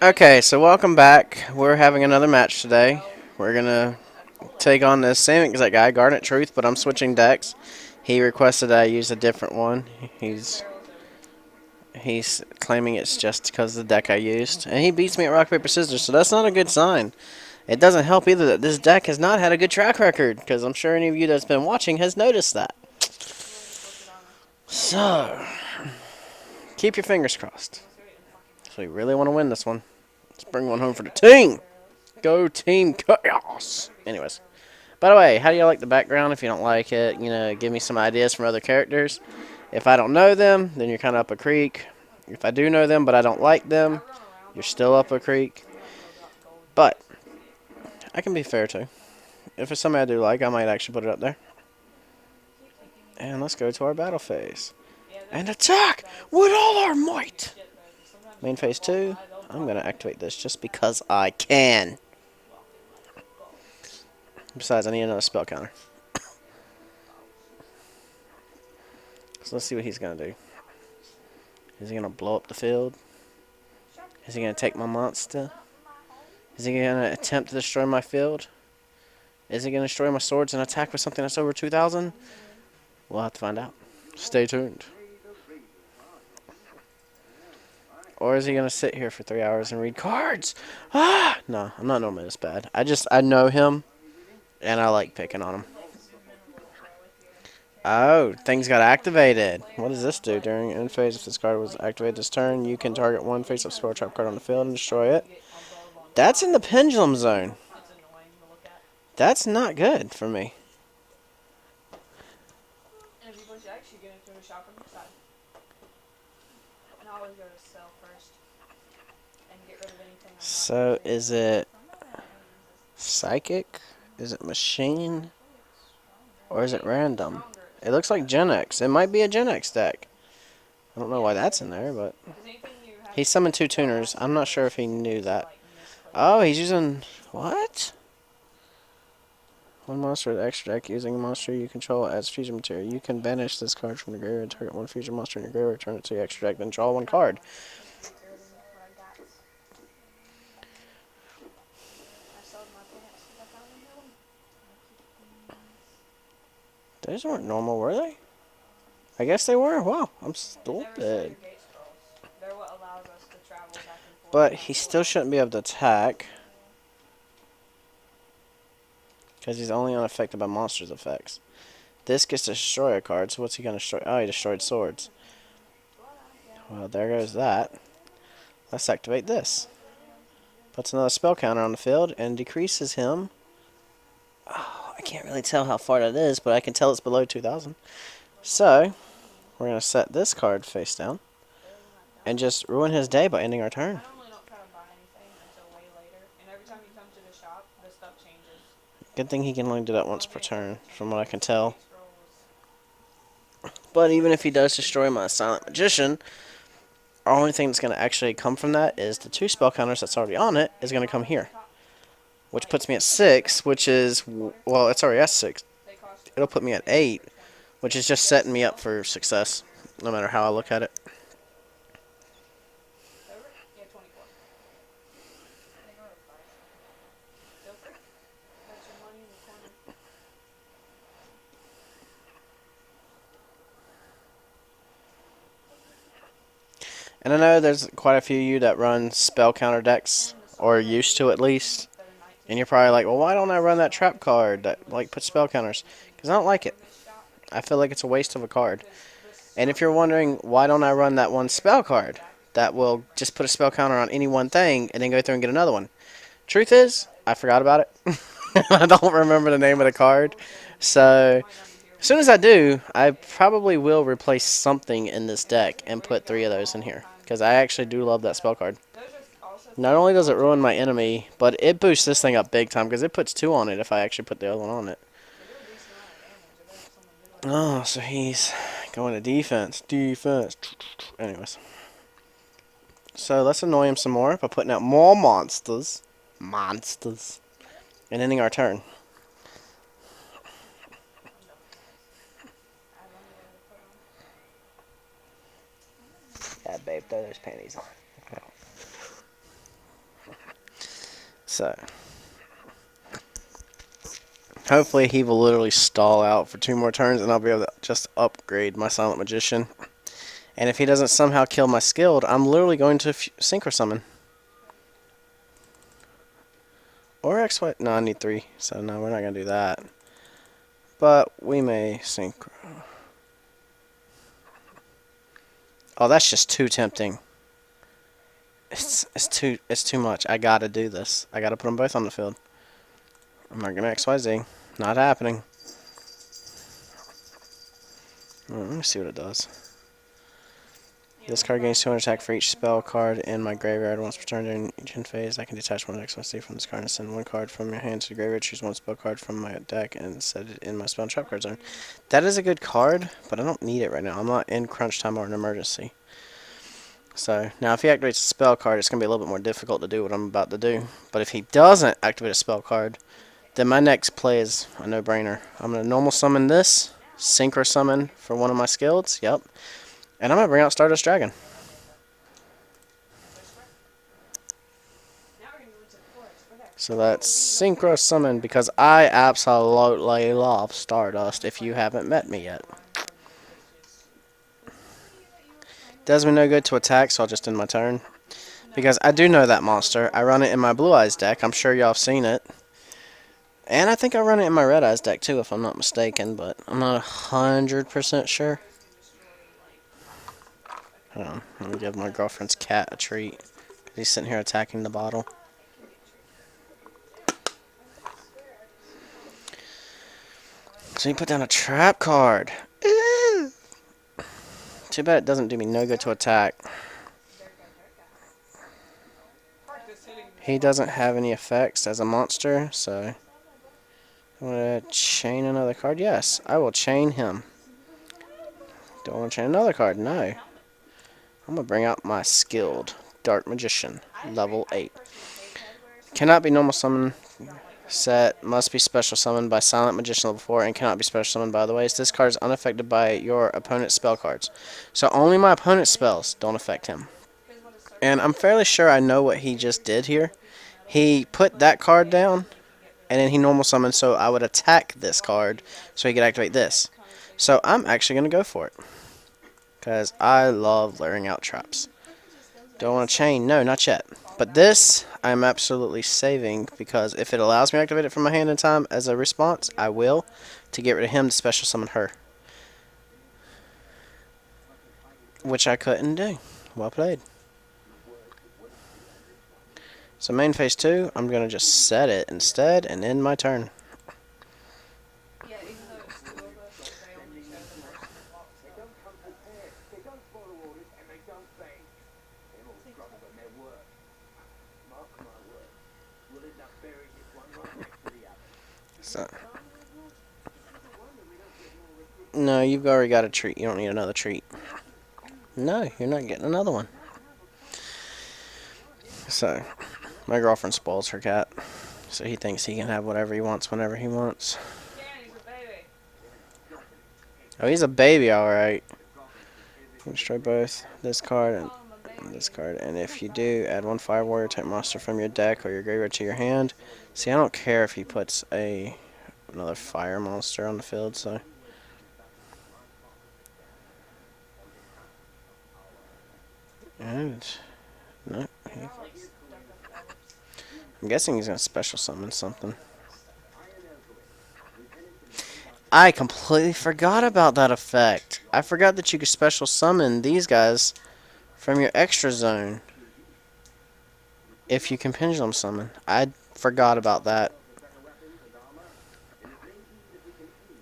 Okay, so welcome back. We're having another match today. We're gonna take on this same exact guy, GarnetTruth, but I'm switching decks. He requested I use a different one. He's he's claiming it's just because of the deck I used, and he beats me at rock paper scissors. So that's not a good sign. It doesn't help either that this deck has not had a good track record, because I'm sure any of you that's been watching has noticed that. So keep your fingers crossed. So we really want to win this one. Let's bring one home for the team. Go Team Chaos. Anyways. By the way, how do you like the background? If you don't like it, give me some ideas from other characters. If I don't know them, then you're kind of up a creek. If I do know them, but I don't like them, you're still up a creek. But I can be fair too. If it's somebody I do like, I might actually put it up there. And let's go to our battle phase. And attack with all our might. Main phase 2. I'm going to activate this just because I can. Besides, I need another spell counter. So let's see what he's going to do. Is he going to blow up the field? Is he going to take my monster? Is he going to attempt to destroy my field? Is he going to destroy my swords and attack with something that's over 2,000? We'll have to find out. Stay tuned. Or is he going to sit here for 3 hours and read cards? Ah! No, I'm not normally this bad. I know him, and I like picking on him. Oh, things got activated. What does this do? During end phase, if this card was activated this turn, you can target one face-up spell trap card on the field and destroy it. That's in the pendulum zone. That's not good for me. So, is it psychic? Is it machine? Or is it random? It looks like Gen X. It might be a Gen X deck. I don't know why that's in there, but he summoned 2 tuners. I'm not sure if he knew that. Oh, he's using what? One monster with extra deck using a monster you control as fusion material. You can banish this card from the graveyard and target one fusion monster in your graveyard, return it to your extra deck, then draw 1 card. Those weren't normal, were they? I guess they were. Wow, I'm stupid. But he still shouldn't be able to attack. Because he's only unaffected by monsters' effects. This gets to destroy a card, so what's he going to destroy? Oh, he destroyed swords. Well, there goes that. Let's activate this. Puts another spell counter on the field and decreases him. Oh, I can't really tell how far that is, but I can tell it's below 2,000. So, we're going to set this card face down and just ruin his day by ending our turn. Good thing he can only do that once per turn, from what I can tell. But even if he does destroy my Silent Magician, our only thing that's going to actually come from that is the 2 spell counters that's already on it is going to come here. Which puts me at 6, which is, well, it's already at 6. It'll put me at 8, which is just setting me up for success, no matter how I look at it. And I know there's quite a few of you that run spell counter decks, or used to at least. And you're probably like, well, why don't I run that trap card that puts spell counters? Because I don't like it. I feel like it's a waste of a card. And if you're wondering, why don't I run that one spell card that will just put a spell counter on any one thing and then go through and get another one? Truth is, I forgot about it. I don't remember the name of the card. So, as soon as I do, I probably will replace something in this deck and put 3 of those in here. Because I actually do love that spell card. Not only does it ruin my enemy, but it boosts this thing up big time because it puts 2 on it if I actually put the other one on it. Oh, so he's going to defense. Defense. Anyways. So let's annoy him some more by putting out more monsters. Monsters. And ending our turn. Yeah, babe, throw those panties on. Okay. So, hopefully he will literally stall out for 2 more turns and I'll be able to just upgrade my Silent Magician. And if he doesn't somehow kill my Skilled, I'm literally going to Synchro Summon. Or XY. No, I need 3, so no, we're not going to do that. But we may Synchro. Oh, that's just too tempting. It's too much. I gotta do this. I gotta put them both on the field. I'm not gonna XYZ. Not happening. Let me see what it does. This card gains 200 attack for each spell card in my graveyard. Once per turn during each end phase, I can detach one XYZ from this card and send 1 card from your hand to the graveyard. Choose 1 spell card from my deck and set it in my spell and trap card zone. That is a good card, but I don't need it right now. I'm not in crunch time or an emergency. So, now if he activates a spell card, it's going to be a little bit more difficult to do what I'm about to do. But if he doesn't activate a spell card, then my next play is a no-brainer. I'm going to normal summon this, Synchro Summon for one of my skills, yep. And I'm going to bring out Stardust Dragon. So that's Synchro Summon because I absolutely love Stardust if you haven't met me yet. Does me no good to attack, so I'll just end my turn. Because I do know that monster. I run it in my Blue Eyes deck. I'm sure y'all have seen it. And I think I run it in my Red Eyes deck too, if I'm not mistaken. But I'm not 100% sure. Hold on. Let me give my girlfriend's cat a treat. He's sitting here attacking the bottle. So you put down a trap card. Ew. Too bad it doesn't do me no good to attack. He doesn't have any effects as a monster, so I want to chain another card. Yes, I will chain him. Do I want to chain another card? No. I'm going to bring out my skilled Dark Magician, level 8. Cannot be normal summon set, must be special summoned by Silent Magician level 4, and cannot be special summoned by other ways. This card is unaffected by your opponent's spell cards. So only my opponent's spells don't affect him. And I'm fairly sure I know what he just did here. He put that card down, and then he normal summoned, so I would attack this card so he could activate this. So I'm actually going to go for it. Because I love layering out traps. Do I want to chain? No, not yet. But this, I'm absolutely saving, because if it allows me to activate it from my hand in time as a response, I will, to get rid of him to special summon her. Which I couldn't do. Well played. So main phase 2, I'm going to just set it instead and end my turn. So, no, you've already got a treat. You don't need another treat. No, you're not getting another one. So, my girlfriend spoils her cat. So he thinks he can have whatever he wants whenever he wants. Oh, he's a baby, alright. Destroy both this card and this card. And if you do, add 1 Fire Warrior type monster from your deck or your graveyard to your hand. See, I don't care if he puts another fire monster on the field, so. And, no. I'm guessing he's going to special summon something. I completely forgot about that effect. I forgot that you could special summon these guys from your extra zone if you can pendulum summon. I forgot about that.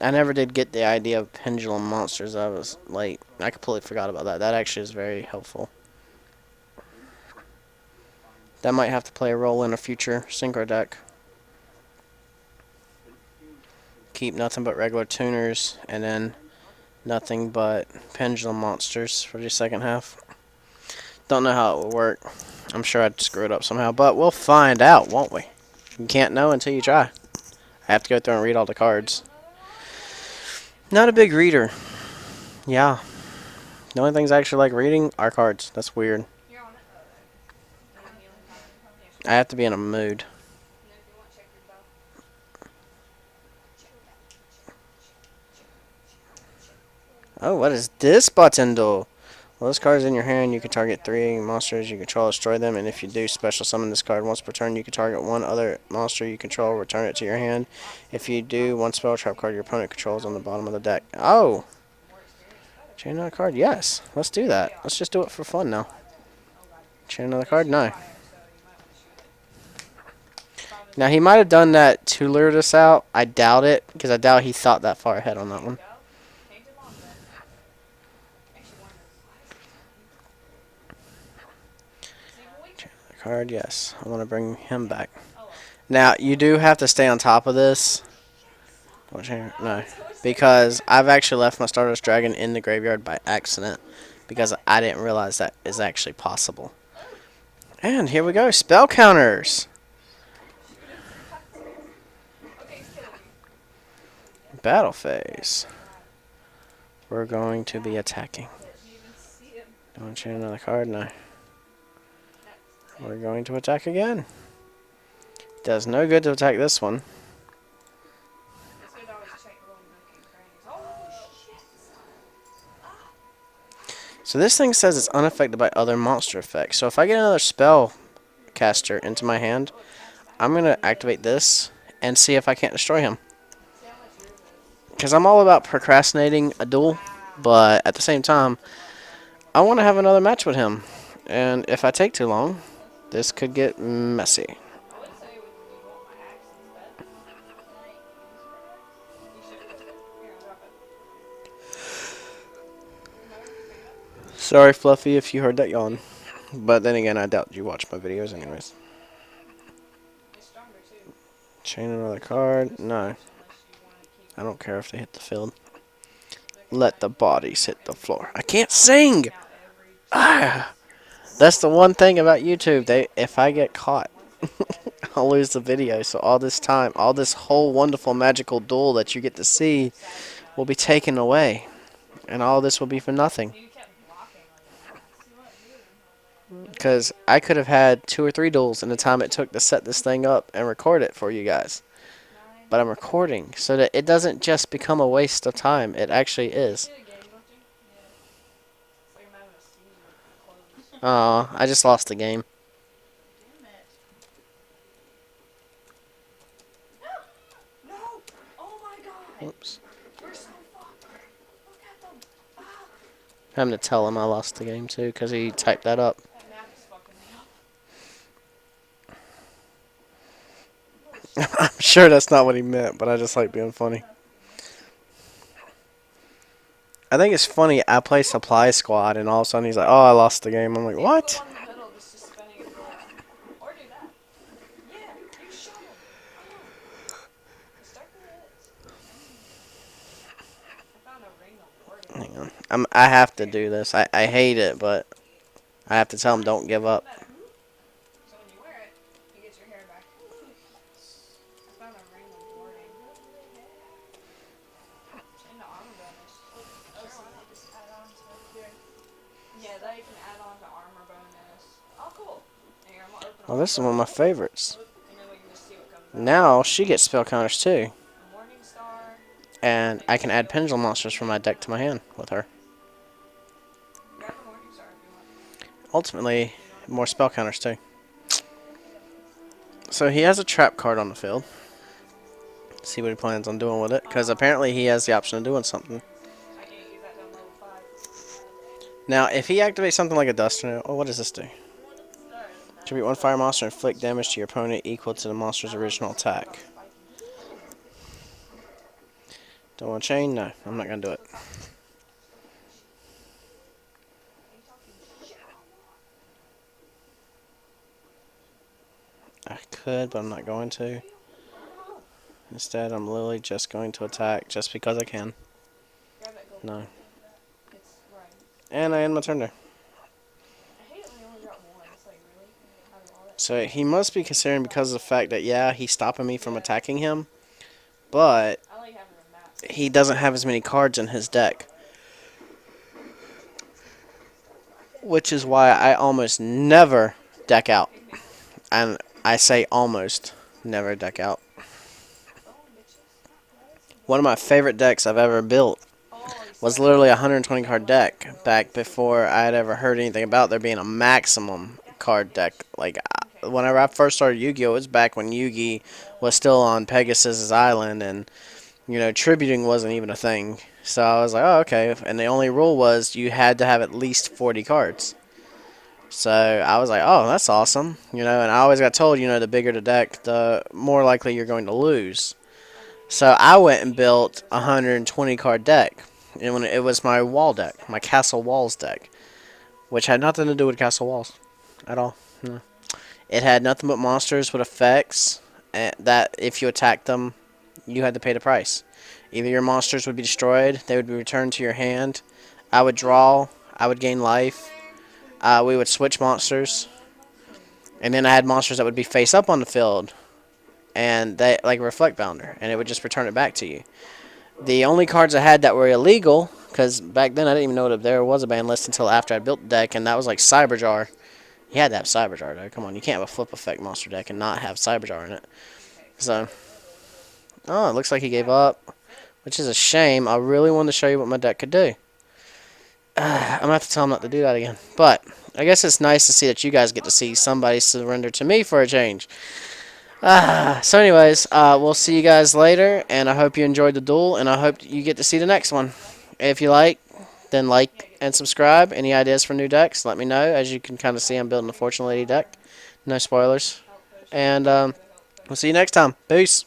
I never did get the idea of pendulum monsters. I was late. I completely forgot about that. That actually is very helpful. That might have to play a role in a future synchro deck. Keep nothing but regular tuners, and then nothing but pendulum monsters for the second half. Don't know how it will work. I'm sure I'd screw it up somehow, but we'll find out, won't we? You can't know until you try. I have to go through and read all the cards. Not a big reader. Yeah. The only things I actually like reading are cards. That's weird. I have to be in a mood. Oh, what does this button do? Well, this card is in your hand. You can target 3 monsters you control, destroy them, and if you do, special summon this card once per turn. You can target 1 other monster you control, return it to your hand. If you do, 1 spell trap card your opponent controls on the bottom of the deck. Oh! Chain another card? Yes. Let's do that. Let's just do it for fun now. Chain another card? No. Now, he might have done that to lure us out. I doubt it, because I doubt he thought that far ahead on that one. Chain another card? Yes. I want to bring him back. Now, you do have to stay on top of this. No. Because I've actually left my Stardust Dragon in the graveyard by accident. Because I didn't realize that is actually possible. And here we go. Spell counters. Battle phase. We're going to be attacking. Do I want to chain another card? No. We're going to attack again. Does no good to attack this one. So this thing says it's unaffected by other monster effects. So if I get another spell caster into my hand, I'm going to activate this and see if I can't destroy him. Because I'm all about procrastinating a duel, but at the same time, I want to have another match with him. And if I take too long, this could get messy. Sorry, Fluffy, if you heard that yawn. But then again, I doubt you watch my videos anyways. Chain another card? No. I don't care if they hit the field. Let the bodies hit the floor. I can't sing! Ah! That's the one thing about YouTube. If I get caught, I'll lose the video. So all this time, all this whole wonderful magical duel that you get to see will be taken away. And all this will be for nothing. Because I could have had 2 or 3 duels in the time it took to set this thing up and record it for you guys. But I'm recording so that it doesn't just become a waste of time. It actually is. Aw, I just lost the game. Oops. I'm going to tell him I lost the game too because he typed that up. I'm sure that's not what he meant, but I just like being funny. I think it's funny, I play Supply Squad, and all of a sudden he's like, oh, I lost the game. I'm like, what? Hang on. I have to do this. I hate it, but I have to tell him don't give up. Well, this is one of my favorites. Now she gets spell counters too. And I can add pendulum monsters from my deck to my hand with her. Ultimately, more spell counters too. So he has a trap card on the field. See what he plans on doing with it, because apparently he has the option of doing something. Now, if he activates something like a dust tornado, oh, what does this do? Tribute 1 fire monster and inflict damage to your opponent equal to the monster's original attack. Don't want to chain? No, I'm not going to do it. I could, but I'm not going to. Instead, I'm literally just going to attack just because I can. No. And I end my turn there. So he must be concerned because of the fact that, yeah, he's stopping me from attacking him, but he doesn't have as many cards in his deck. Which is why I almost never deck out. And I say almost never deck out. One of my favorite decks I've ever built was literally a 120 card deck back before I had ever heard anything about there being a maximum card deck. Like, whenever I first started Yu-Gi-Oh, it was back when Yu-Gi was still on Pegasus Island, and tributing wasn't even a thing. So I was like, oh, okay. And the only rule was you had to have at least 40 cards. So I was like, oh, that's awesome. And I always got told, the bigger the deck, the more likely you're going to lose. So I went and built a 120 card deck. And when it was my wall deck, my Castle Walls deck, which had nothing to do with Castle Walls at all. No. It had nothing but monsters with effects that if you attacked them, you had to pay the price. Either your monsters would be destroyed, they would be returned to your hand. I would draw, I would gain life. We would switch monsters. And then I had monsters that would be face up on the field. And they like a Reflect Bounder. And it would just return it back to you. The only cards I had that were illegal, because back then I didn't even know that there was a ban list until after I built the deck, and that was like Cyberjar. You had to have Cyberjar, though. Come on, you can't have a flip effect monster deck and not have Cyberjar in it. So, oh, it looks like he gave up, which is a shame. I really wanted to show you what my deck could do. I'm going to have to tell him not to do that again. But I guess it's nice to see that you guys get to see somebody surrender to me for a change. So anyways, we'll see you guys later, and I hope you enjoyed the duel, and I hope you get to see the next one. If you like, then like and subscribe. Any ideas for new decks, let me know. As you can kind of see, I'm building a Fortune Lady deck. No spoilers. And we'll see you next time. Peace.